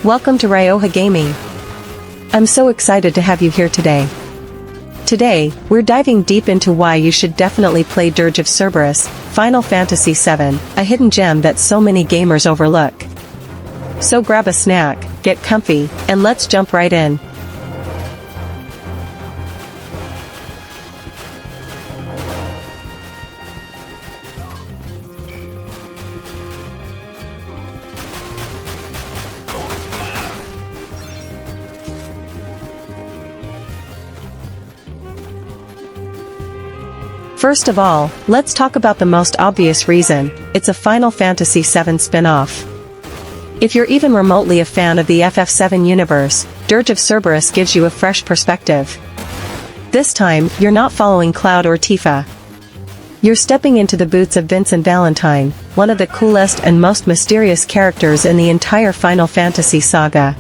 Welcome to Ryoha Gaming. I'm so excited to have you here today. Today, we're diving deep into why you should definitely play Dirge of Cerberus, Final Fantasy VII, a hidden gem that so many gamers overlook. So grab a snack, get comfy, and let's jump right in. First of all, let's talk about the most obvious reason: it's a Final Fantasy VII spin-off. If you're even remotely a fan of the FF7 universe, Dirge of Cerberus gives you a fresh perspective. This time, you're not following Cloud or Tifa. You're stepping into the boots of Vincent Valentine, one of the coolest and most mysterious characters in the entire Final Fantasy saga.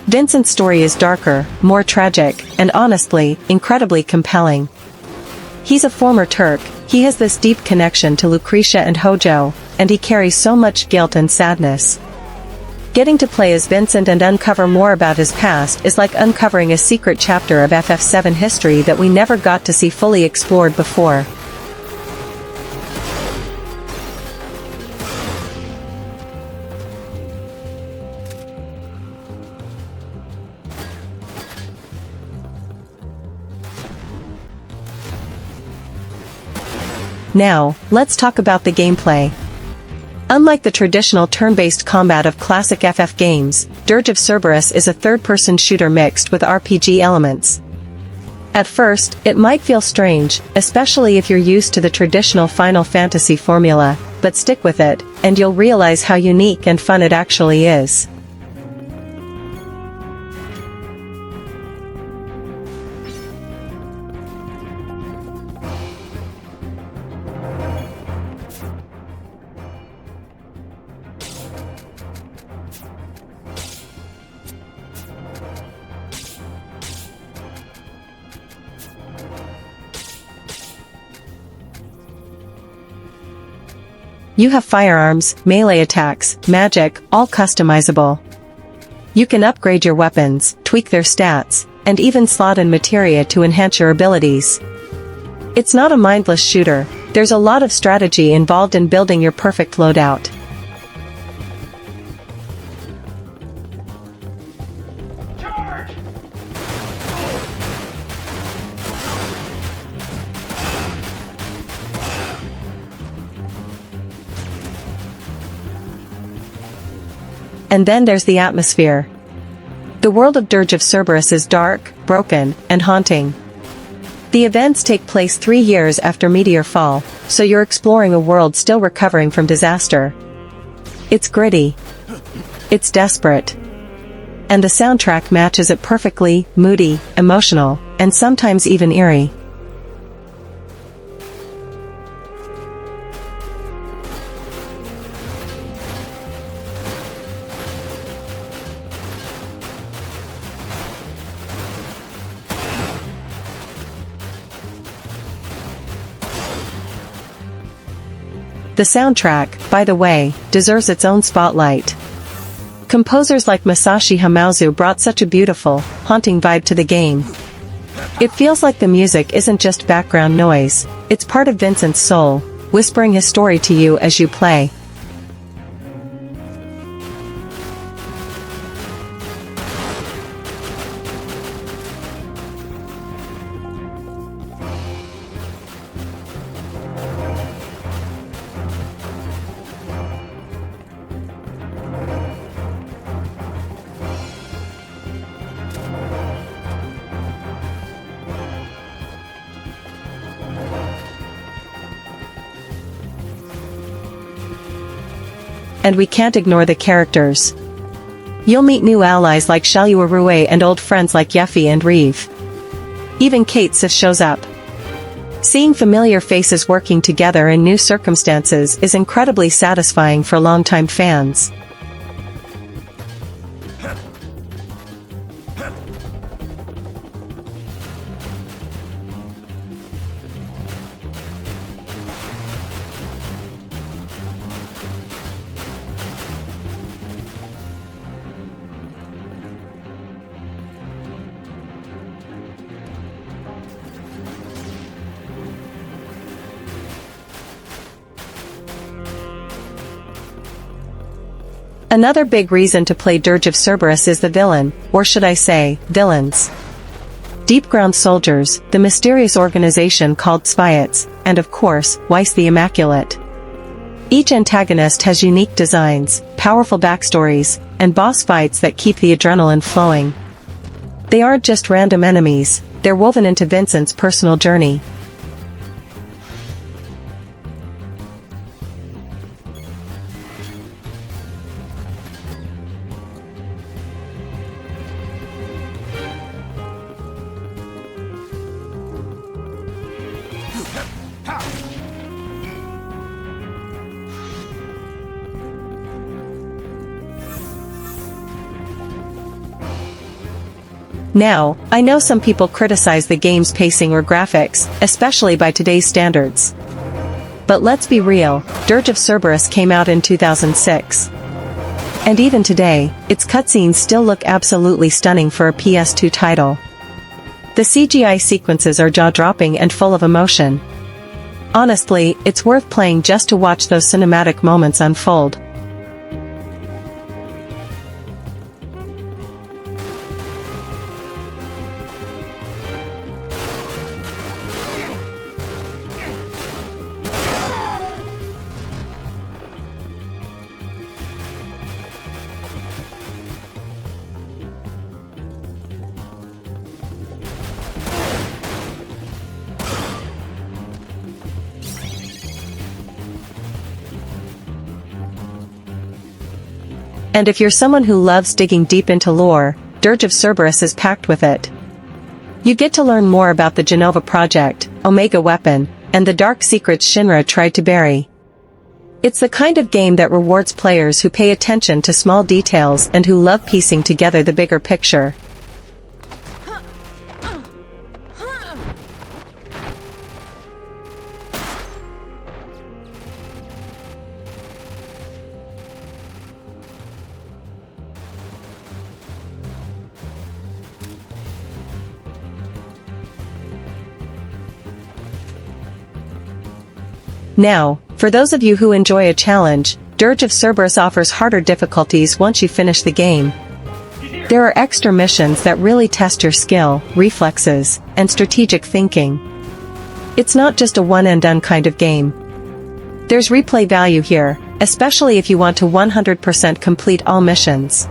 Vincent's story is darker, more tragic, and honestly, incredibly compelling. He's a former Turk, he has this deep connection to Lucretia and Hojo, and he carries so much guilt and sadness. Getting to play as Vincent and uncover more about his past is like uncovering a secret chapter of FF7 history that we never got to see fully explored before. Now, let's talk about the gameplay. Unlike the traditional turn-based combat of classic FF games, Dirge of Cerberus is a third-person shooter mixed with RPG elements. At first, it might feel strange, especially if you're used to the traditional Final Fantasy formula, but stick with it, and you'll realize how unique and fun it actually is. You have firearms, melee attacks, magic, all customizable. You can upgrade your weapons, tweak their stats, and even slot in materia to enhance your abilities. It's not a mindless shooter, there's a lot of strategy involved in building your perfect loadout. And then there's the atmosphere. The world of Dirge of Cerberus is dark, broken, and haunting. The events take place 3 years after Meteor Fall, so you're exploring a world still recovering from disaster. It's gritty. It's desperate. And the soundtrack matches it perfectly: moody, emotional, and sometimes even eerie. The soundtrack, by the way, deserves its own spotlight. Composers like Masashi Hamauzu brought such a beautiful, haunting vibe to the game. It feels like the music isn't just background noise, it's part of Vincent's soul, whispering his story to you as you play. And we can't ignore the characters. You'll meet new allies like Xiaolue Rue and old friends like Yuffie and Reeve. Even Kate Sif shows up. Seeing familiar faces working together in new circumstances is incredibly satisfying for longtime fans. Another big reason to play Dirge of Cerberus is the villain, or should I say, villains. Deep Ground Soldiers, the mysterious organization called Spiots, and of course, Weiss the Immaculate. Each antagonist has unique designs, powerful backstories, and boss fights that keep the adrenaline flowing. They aren't just random enemies, they're woven into Vincent's personal journey. Now, I know some people criticize the game's pacing or graphics, especially by today's standards. But let's be real, Dirge of Cerberus came out in 2006. And even today, its cutscenes still look absolutely stunning for a PS2 title. The CGI sequences are jaw-dropping and full of emotion. Honestly, it's worth playing just to watch those cinematic moments unfold. And if you're someone who loves digging deep into lore, Dirge of Cerberus is packed with it. You get to learn more about the Genova Project, Omega Weapon, and the dark secrets Shinra tried to bury. It's the kind of game that rewards players who pay attention to small details and who love piecing together the bigger picture. Now, for those of you who enjoy a challenge, Dirge of Cerberus offers harder difficulties once you finish the game. There are extra missions that really test your skill, reflexes, and strategic thinking. It's not just a one-and-done kind of game. There's replay value here, especially if you want to 100% complete all missions.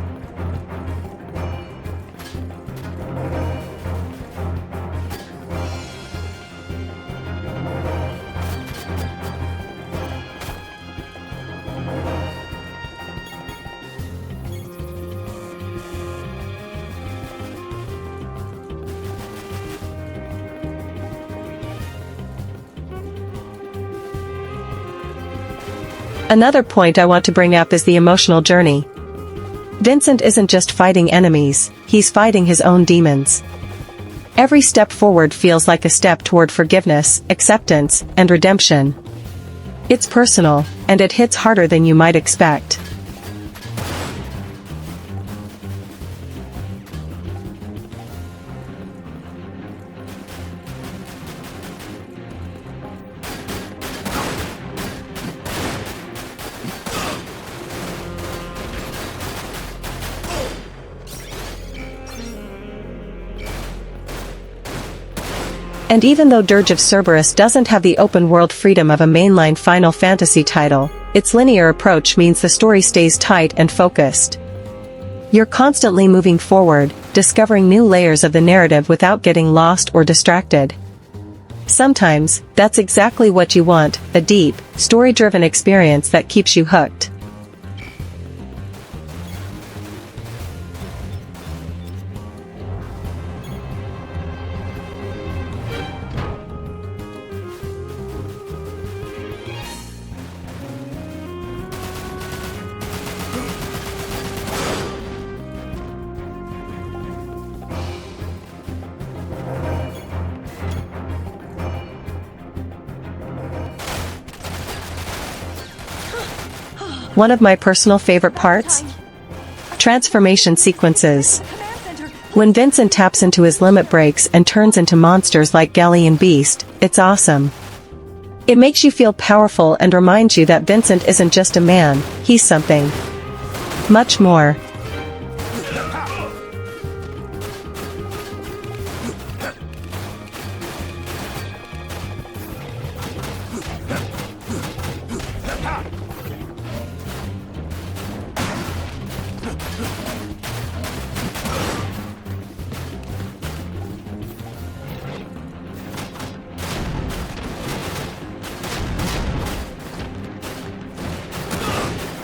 Another point I want to bring up is the emotional journey. Vincent isn't just fighting enemies, he's fighting his own demons. Every step forward feels like a step toward forgiveness, acceptance, and redemption. It's personal, and it hits harder than you might expect. And even though Dirge of Cerberus doesn't have the open-world freedom of a mainline Final Fantasy title, its linear approach means the story stays tight and focused. You're constantly moving forward, discovering new layers of the narrative without getting lost or distracted. Sometimes, that's exactly what you want, a deep, story-driven experience that keeps you hooked. One of my personal favorite parts? Transformation sequences. When Vincent taps into his limit breaks and turns into monsters like Galleon Beast, it's awesome. It makes you feel powerful and reminds you that Vincent isn't just a man, he's something. much more.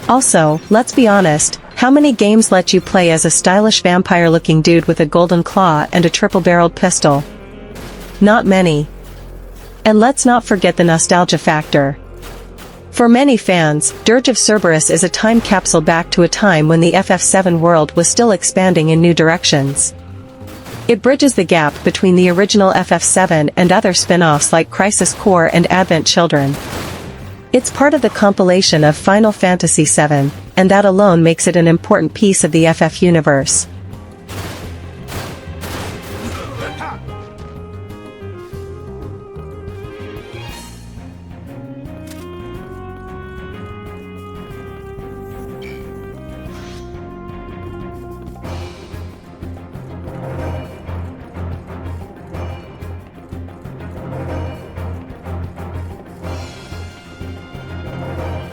Also, let's be honest, how many games let you play as a stylish vampire-looking dude with a golden claw and a triple-barreled pistol? Not many. And let's not forget the nostalgia factor. For many fans, Dirge of Cerberus is a time capsule back to a time when the FF7 world was still expanding in new directions. It bridges the gap between the original FF7 and other spin-offs like Crisis Core and Advent Children. It's part of the compilation of Final Fantasy VII, and that alone makes it an important piece of the FF universe.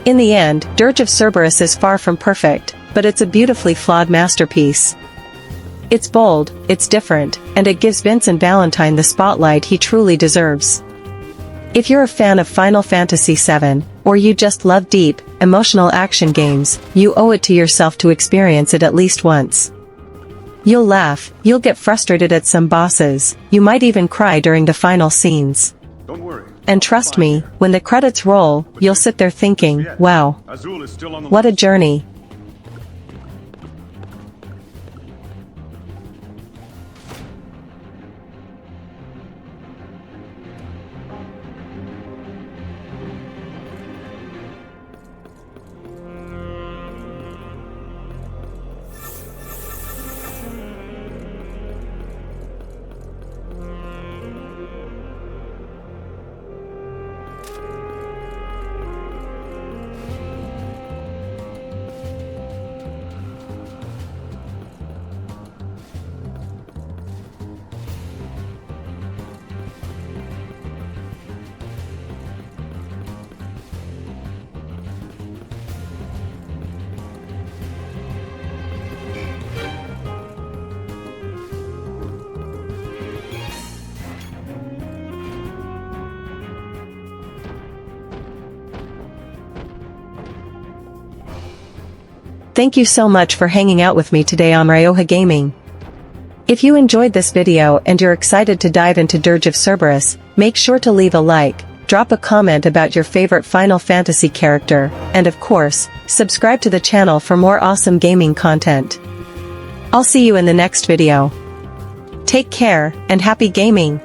In the end, Dirge of Cerberus is far from perfect, but it's a beautifully flawed masterpiece. It's bold, it's different, and it gives Vincent Valentine the spotlight he truly deserves. If you're a fan of Final Fantasy VII, or you just love deep, emotional action games, you owe it to yourself to experience it at least once. You'll laugh, you'll get frustrated at some bosses, you might even cry during the final scenes. Don't worry. And trust me, when the credits roll, you'll sit there thinking, wow, what a journey. Thank you so much for hanging out with me today on Ryoha Gaming. If you enjoyed this video and you're excited to dive into Dirge of Cerberus, make sure to leave a like, drop a comment about your favorite Final Fantasy character, and of course, subscribe to the channel for more awesome gaming content. I'll see you in the next video. Take care, and happy gaming!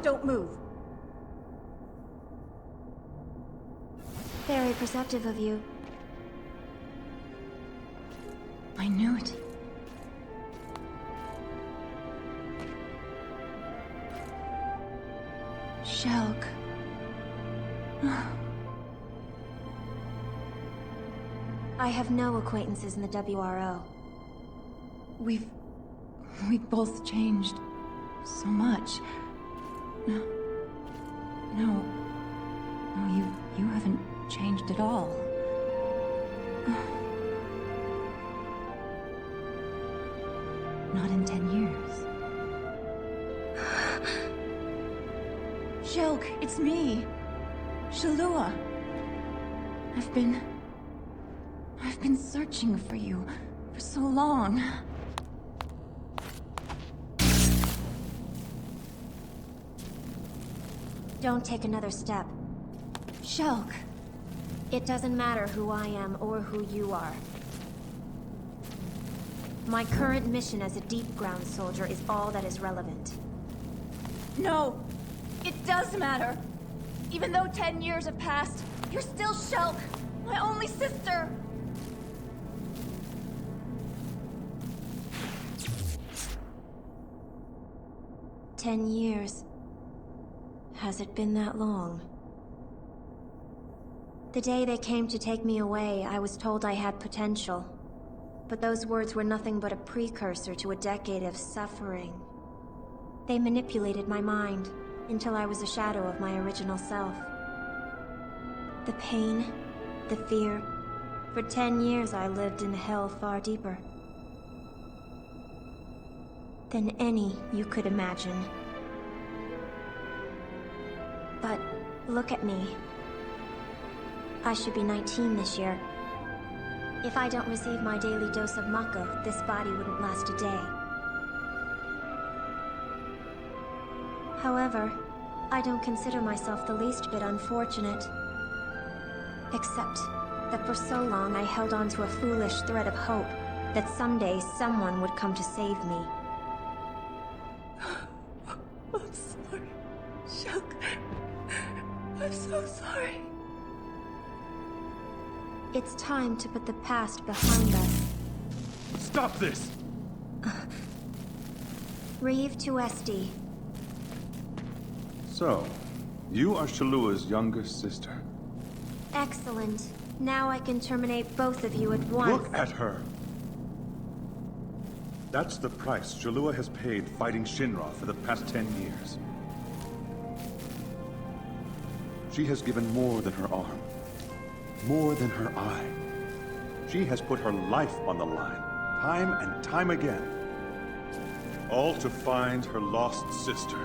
don't move. Very perceptive of you. I knew it. Shulk. I have no acquaintances in the WRO. We've both changed so much. No, you haven't changed at all. Not in 10 years. Shulk, it's me. Shalua. I've been searching for you for so long. Don't take another step. Shulk. It doesn't matter who I am or who you are. My current mission as a deep ground soldier is all that is relevant. No! It does matter! Even though 10 years have passed, you're still Shulk! My only sister! "10 years. Has it been that long?" The day they came to take me away, I was told I had potential. But those words were nothing but a precursor to a decade of suffering. They manipulated my mind until I was a shadow of my original self. The pain, the fear. For 10 years I lived in hell far deeper than any you could imagine. But look at me. I should be 19 this year. If I don't receive my daily dose of Mako, this body wouldn't last a day. However, I don't consider myself the least bit unfortunate. Except that for so long I held on to a foolish thread of hope that someday someone would come to save me. I'm sorry, Shulk. I'm so sorry. It's time to put the past behind us. Stop this! Reeve to SD. So, you are Shalua's younger sister. Excellent. Now I can terminate both of you at once. Look at her! That's the price Shalua has paid fighting Shinra for the past 10 years. She has given more than her arm. More than her eye. She has put her life on the line, time and time again. All to find her lost sister.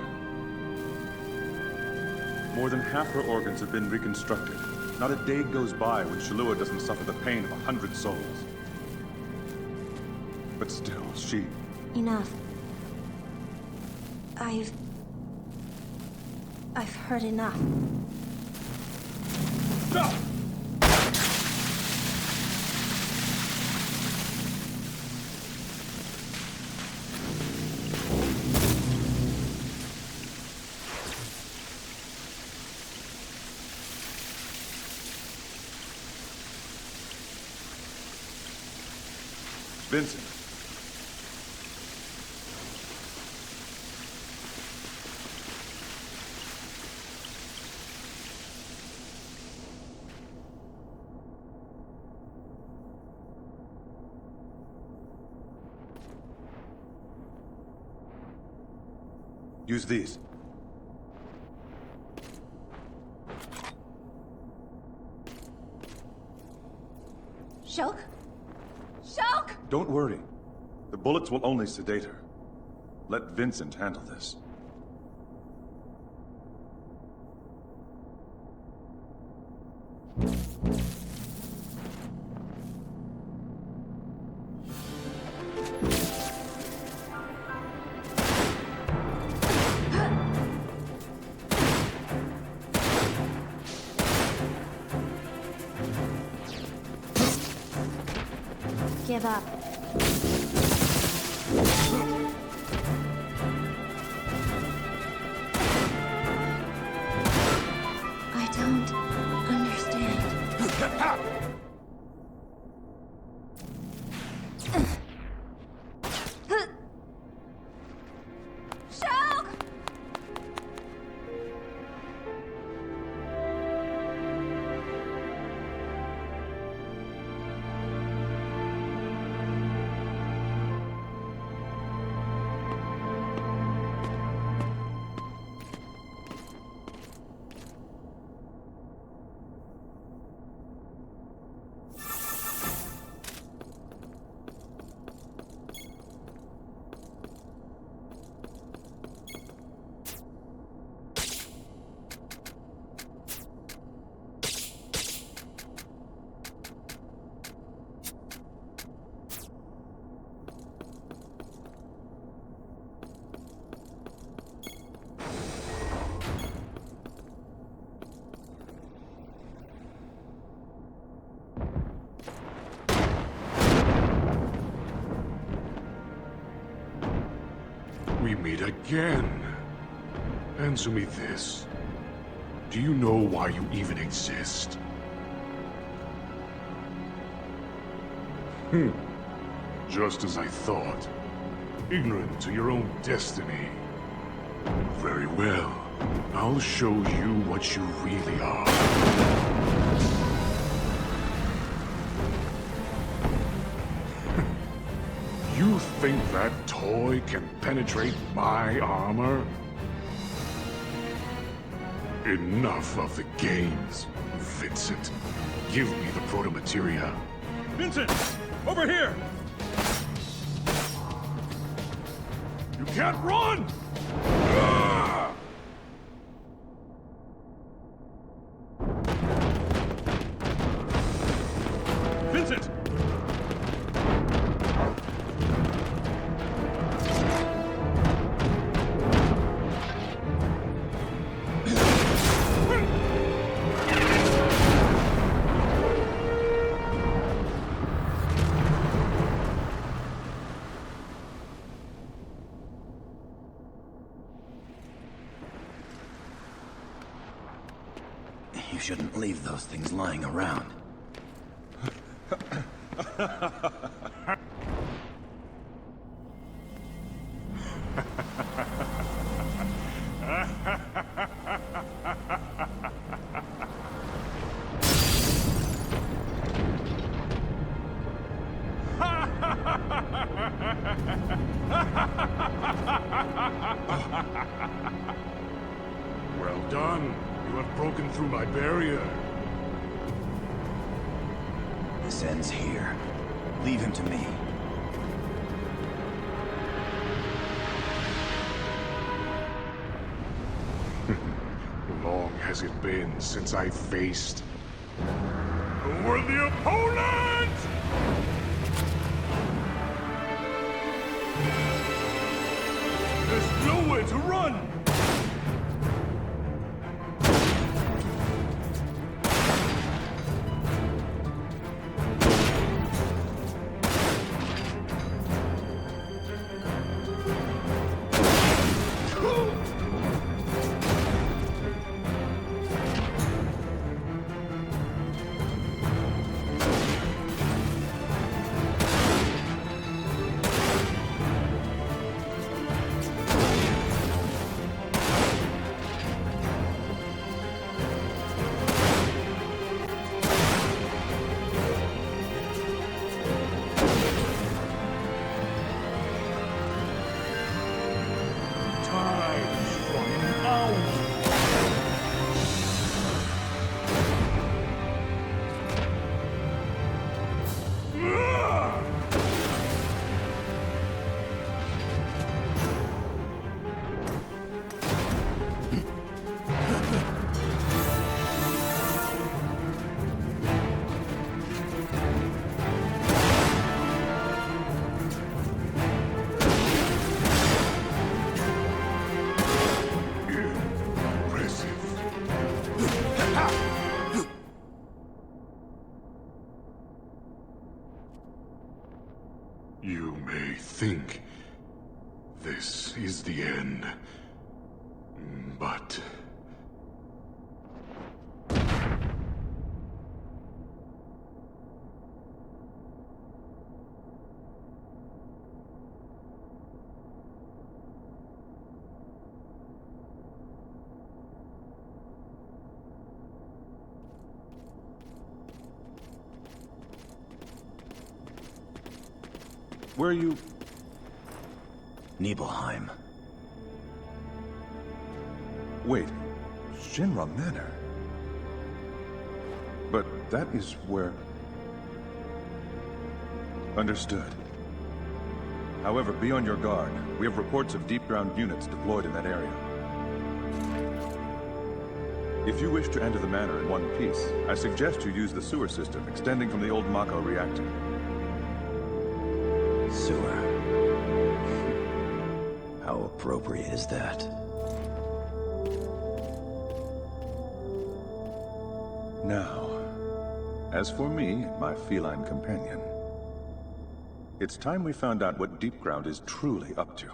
More than half her organs have been reconstructed. Not a day goes by when Shalua doesn't suffer the pain of 100 souls. But still, she... Enough. I've heard enough. Stop! Vincent. Use these. Shulk? Shulk! Don't worry. The bullets will only sedate her. Let Vincent handle this. Give up. Shulk! We meet again. Answer me this. Do you know why you even exist? Just as I thought. Ignorant to your own destiny. Very well. I'll show you what you really are. You think that toy can penetrate my armor? Enough of the games, Vincent. Give me the proto-materia. Vincent! Over here! You can't run! Ah! Vincent! You shouldn't leave those things lying around. Well done. You have broken through my barrier. This ends here. Leave him to me. Long has it been since I faced a worthy opponent! There's nowhere to run! You may think this is the end, but Where are you... Nibelheim. Wait, Shinra Manor? But that is where... Understood. However, be on your guard. We have reports of deep-ground units deployed in that area. If you wish to enter the manor in one piece, I suggest you use the sewer system extending from the old Mako reactor. Sewer. How appropriate is that? Now, as for me and my feline companion, it's time we found out what Deep Ground is truly up to.